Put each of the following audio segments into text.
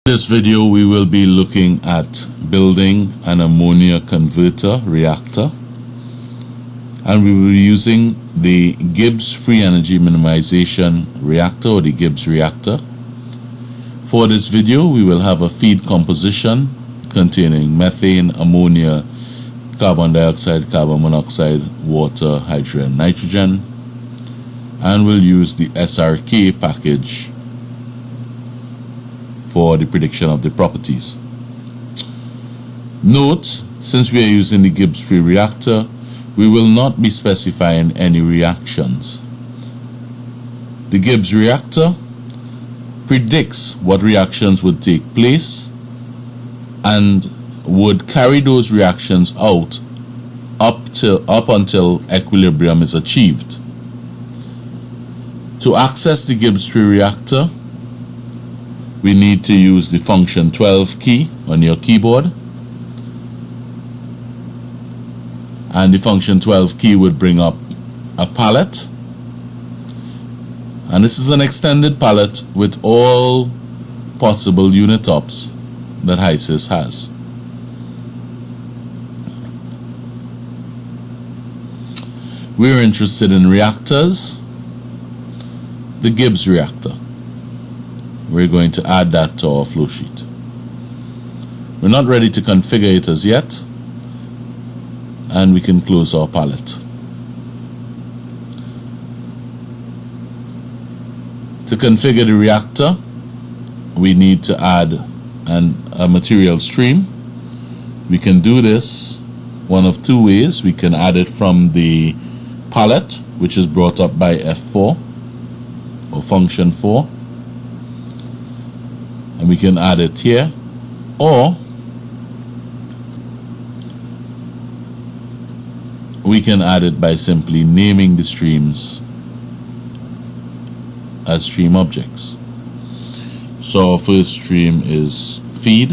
This video we will be looking at building an ammonia converter reactor, and we will be using the Gibbs free energy minimization reactor, or the Gibbs reactor. For this video we will have a feed composition containing methane, ammonia, carbon dioxide, carbon monoxide, water, hydrogen, nitrogen, and we'll use the SRK package for the prediction of the properties. Note, since we are using the Gibbs free reactor, we will not be specifying any reactions. The Gibbs reactor predicts what reactions would take place and would carry those reactions out up until equilibrium is achieved. To access the Gibbs free reactor, we need to use the function 12 key on your keyboard, and the function 12 key would bring up a palette, and this is an extended palette with all possible unit ops that HYSYS has. We're interested in reactors, the Gibbs reactor. We're going to add that to our flow sheet. We're not ready to configure it as yet, and we can close our palette. To configure the reactor, we need to add a material stream. We can do this one of two ways. We can add it from the palette, which is brought up by F4 or function 4, and we can add it here, or we can add it by simply naming the streams as stream objects. So our first stream is feed,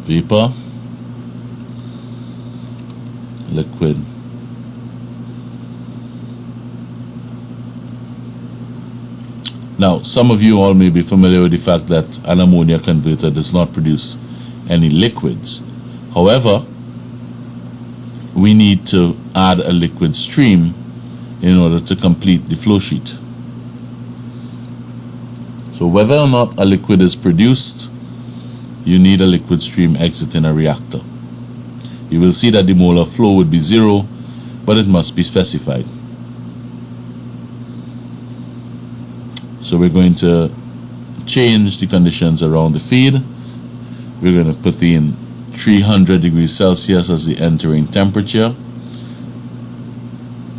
vapor, liquid, Now, some of you all may be familiar with the fact that an ammonia converter does not produce any liquids. However, we need to add a liquid stream in order to complete the flow sheet. So whether or not a liquid is produced, you need a liquid stream exiting a reactor. You will see that the molar flow would be 0, but it must be specified. So we're going to change the conditions around the feed. We're going to put in 300 degrees Celsius as the entering temperature,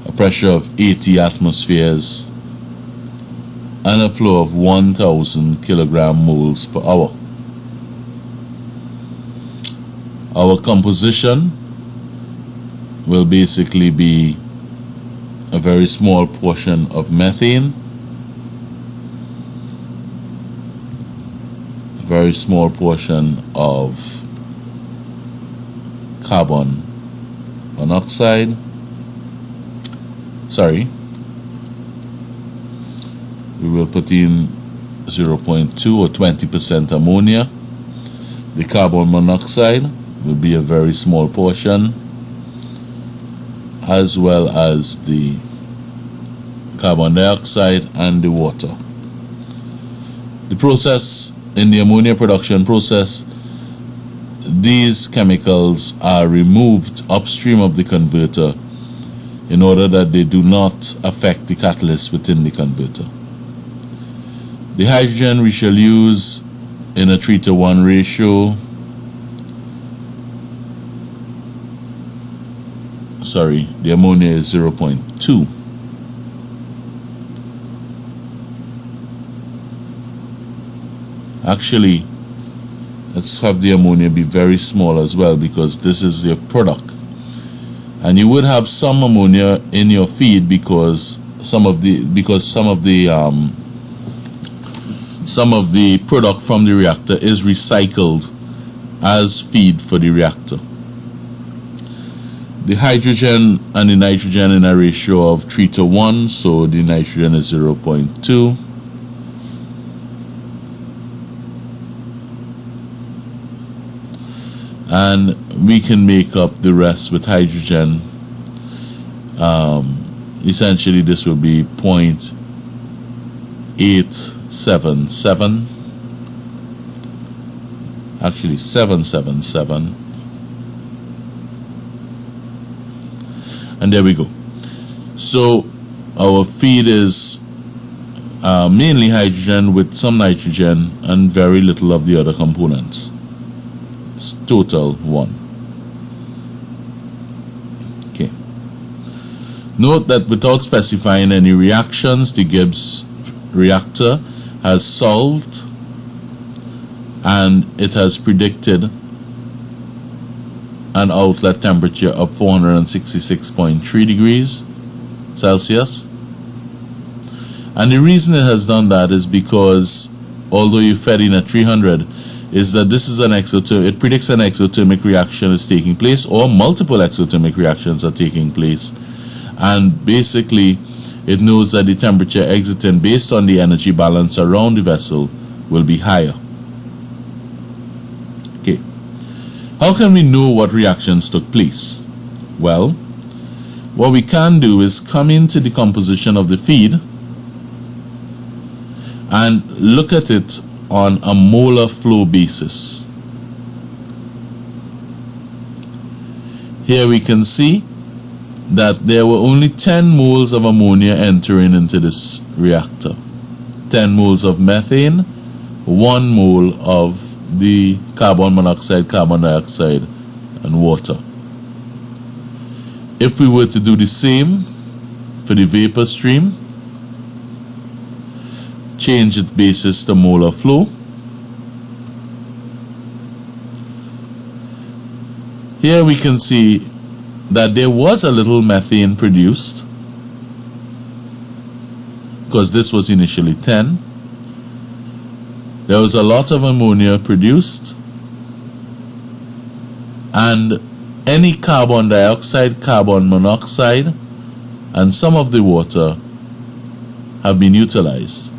a pressure of 80 atmospheres, and a flow of 1000 kilogram moles per hour. Our composition will basically be a very small portion of methane, a very small portion of carbon monoxide, we will put in 0.2 or 20% ammonia. The carbon monoxide will be a very small portion, as well as the carbon dioxide and the water. The process in the ammonia production process, these chemicals are removed upstream of the converter in order that they do not affect the catalyst within the converter. The hydrogen we shall use in a 3:1 ratio. The ammonia is 0.2. Actually, let's have the ammonia be very small as well, because this is your product. And you would have some ammonia in your feed because some of the product from the reactor is recycled as feed for the reactor. the hydrogen and the nitrogen in a ratio of 3:1, so the nitrogen is 0.2. And we can make up the rest with hydrogen. Essentially this will be 0.877, actually 777, and there we go. So our feed is mainly hydrogen with some nitrogen and very little of the other components. It's total 1. Okay. Note that without specifying any reactions, the Gibbs reactor has solved and it has predicted an outlet temperature of 466.3 degrees Celsius. And the reason it has done that is because although you fed in at 300, is that this is an exothermic, it predicts an exothermic reaction is taking place, or multiple exothermic reactions are taking place. And basically it knows that the temperature exiting based on the energy balance around the vessel will be higher. Okay. How can we know what reactions took place? Well, what we can do is come into the composition of the feed and look at it on a molar flow basis. Here we can see that there were only 10 moles of ammonia entering into this reactor. 10 moles of methane, 1 mole of the carbon monoxide, carbon dioxide, and water. If we were to do the same for the vapor stream, change its basis to molar flow. Here we can see that there was a little methane produced because this was initially 10. There was a lot of ammonia produced, and any carbon dioxide, carbon monoxide, and some of the water have been utilized.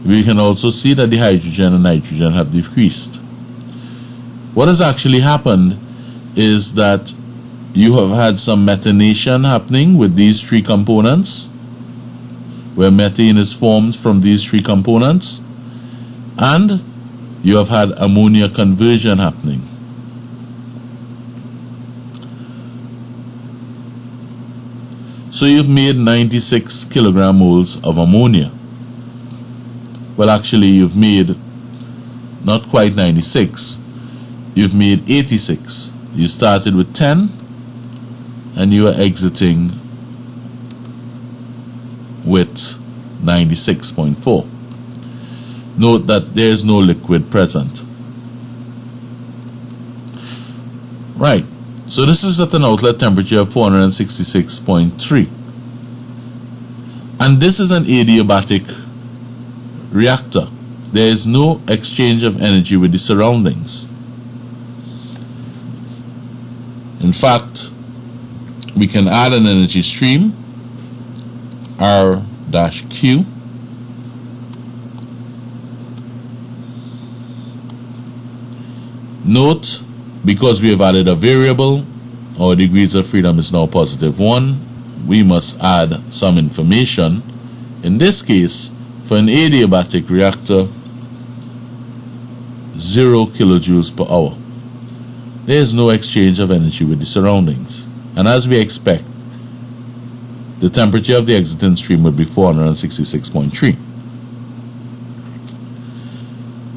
We can also see that the hydrogen and nitrogen have decreased. What has actually happened is that you have had some methanation happening with these 3 components, where methane is formed from these 3 components, and you have had ammonia conversion happening. So you've made 96 kilogram moles of ammonia. Well, actually you've made not quite 96, you've made 86. You started with 10 and you are exiting with 96.4. Note that there is no liquid present. Right, so this is at an outlet temperature of 466.3, and this is an adiabatic reactor. There is no exchange of energy with the surroundings. In fact, we can add an energy stream, R-Q, note, because we have added a variable, our degrees of freedom is now +1. We must add some information. In this case, for an adiabatic reactor, 0 kilojoules per hour. There is no exchange of energy with the surroundings, and as we expect, the temperature of the exiting stream would be 466.3.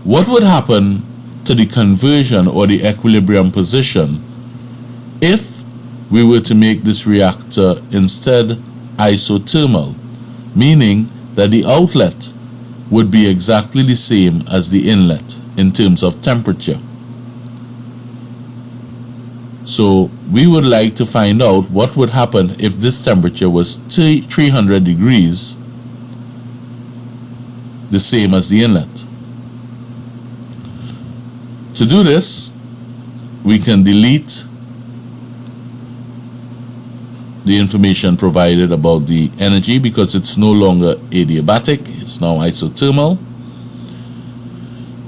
What would happen to the conversion or the equilibrium position if we were to make this reactor instead isothermal, meaning that the outlet would be exactly the same as the inlet in terms of temperature? So we would like to find out what would happen if this temperature was 300 degrees, the same as the inlet. To do this, we can delete the information provided about the energy because it's no longer adiabatic, it's now isothermal.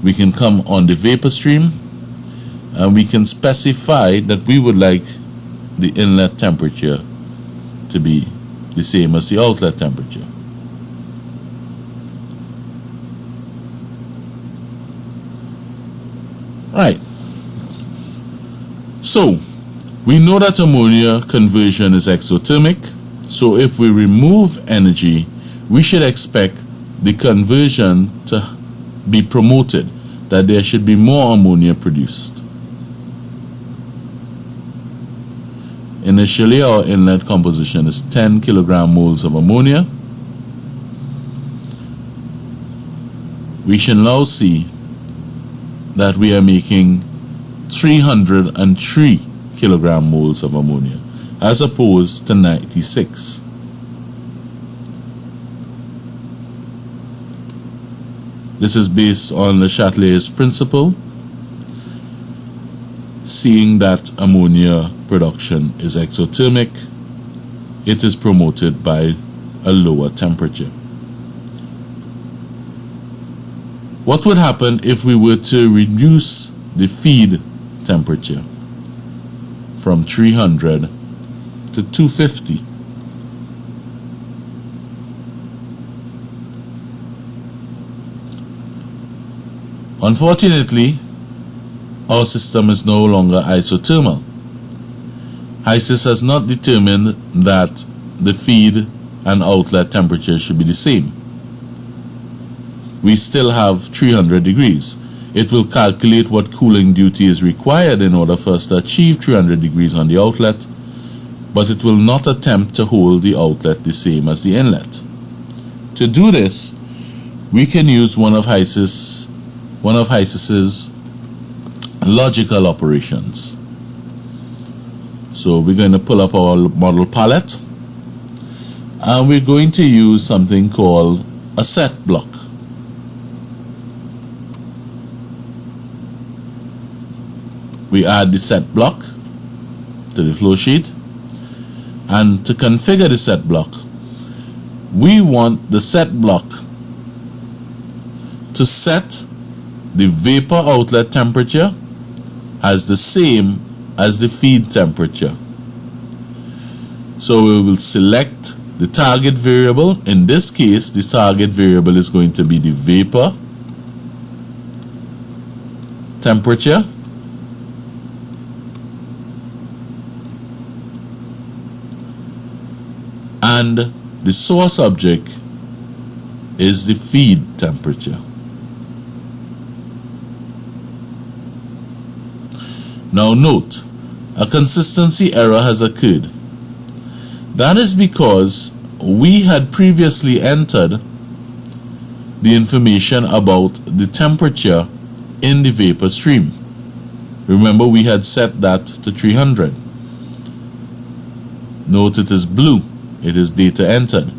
We can come on the vapor stream and we can specify that we would like the inlet temperature to be the same as the outlet temperature. Right. So we know that ammonia conversion is exothermic, so if we remove energy, we should expect the conversion to be promoted, that there should be more ammonia produced. Initially, our inlet composition is 10 kilogram moles of ammonia. We should now see that we are making 303 kilogram moles of ammonia as opposed to 96. This is based on Le Chatelier's principle, seeing that ammonia production is exothermic, it is promoted by a lower temperature. What would happen if we were to reduce the feed temperature from 300 to 250? Unfortunately, our system is no longer isothermal. HYSYS has not determined that the feed and outlet temperature should be the same. We still have 300 degrees. It will calculate what cooling duty is required in order for us to achieve 300 degrees on the outlet, but it will not attempt to hold the outlet the same as the inlet. To do this, we can use one of HYSYS's logical operations. So we're going to pull up our model palette and we're going to use something called a set block. We add the set block to the flow sheet, and to configure the set block, we want the set block to set the vapor outlet temperature as the same as the feed temperature. So we will select the target variable. In this case, the target variable is going to be the vapor temperature, and the source object is the feed temperature. Now note, a consistency error has occurred. That is because we had previously entered the information about the temperature in the vapor stream. Remember, we had set that to 300. Note it is blue. It is data entered.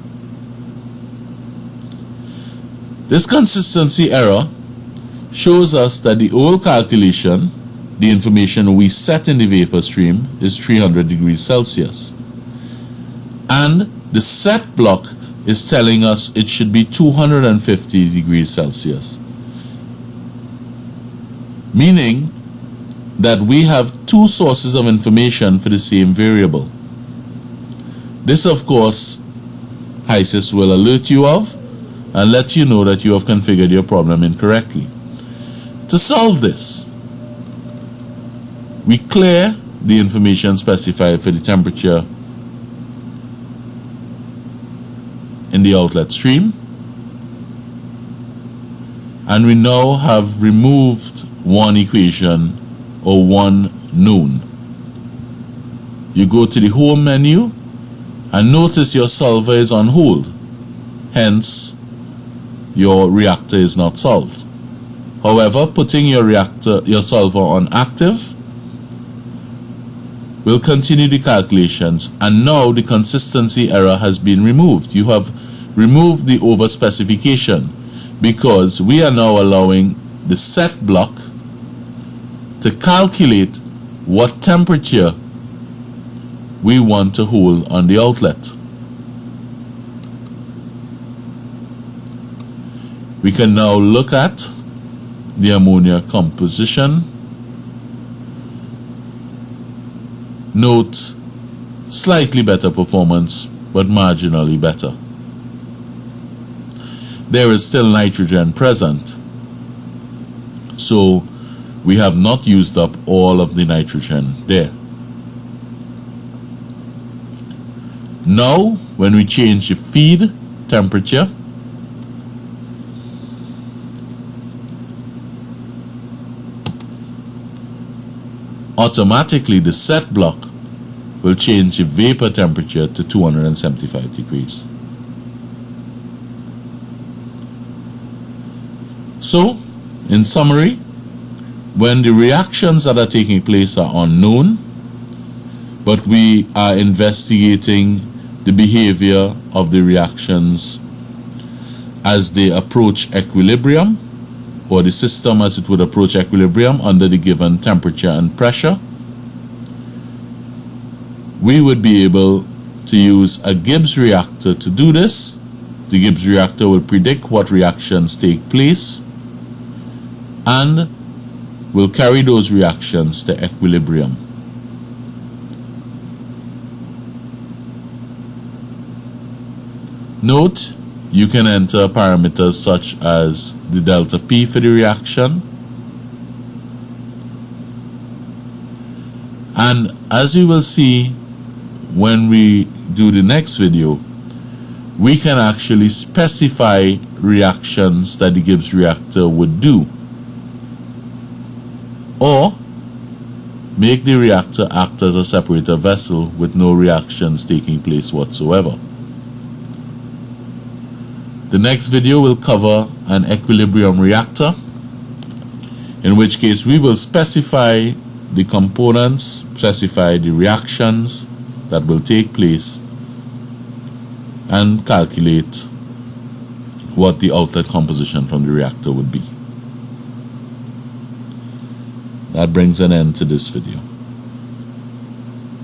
This consistency error shows us that the old calculation, the information we set in the vapor stream, is 300 degrees Celsius. And the set block is telling us it should be 250 degrees Celsius. Meaning that we have two sources of information for the same variable. This, of course, HYSYS will alert you of and let you know that you have configured your problem incorrectly. To solve this, we clear the information specified for the temperature in the outlet stream, and we now have removed one equation or one known. You go to the home menu and notice your solver is on hold, hence your reactor is not solved. However, putting your solver on active will continue the calculations, and now the consistency error has been removed. You have removed the overspecification because we are now allowing the set block to calculate what temperature we want to hold on the outlet. We can now look at the ammonia composition. Note slightly better performance, but marginally better. There is still nitrogen present, so we have not used up all of the nitrogen there. Now, when we change the feed temperature, automatically the set block will change the vapor temperature to 275 degrees. So, in summary, when the reactions that are taking place are unknown, but we are investigating the behavior of the reactions as they approach equilibrium, or the system as it would approach equilibrium under the given temperature and pressure, we would be able to use a Gibbs reactor to do this. The Gibbs reactor will predict what reactions take place and will carry those reactions to equilibrium. Note, you can enter parameters such as the delta P for the reaction. And as you will see when we do the next video, we can actually specify reactions that the Gibbs reactor would do, or make the reactor act as a separator vessel with no reactions taking place whatsoever. The next video will cover an equilibrium reactor, in which case we will specify the components, specify the reactions that will take place, and calculate what the outlet composition from the reactor would be. That brings an end to this video.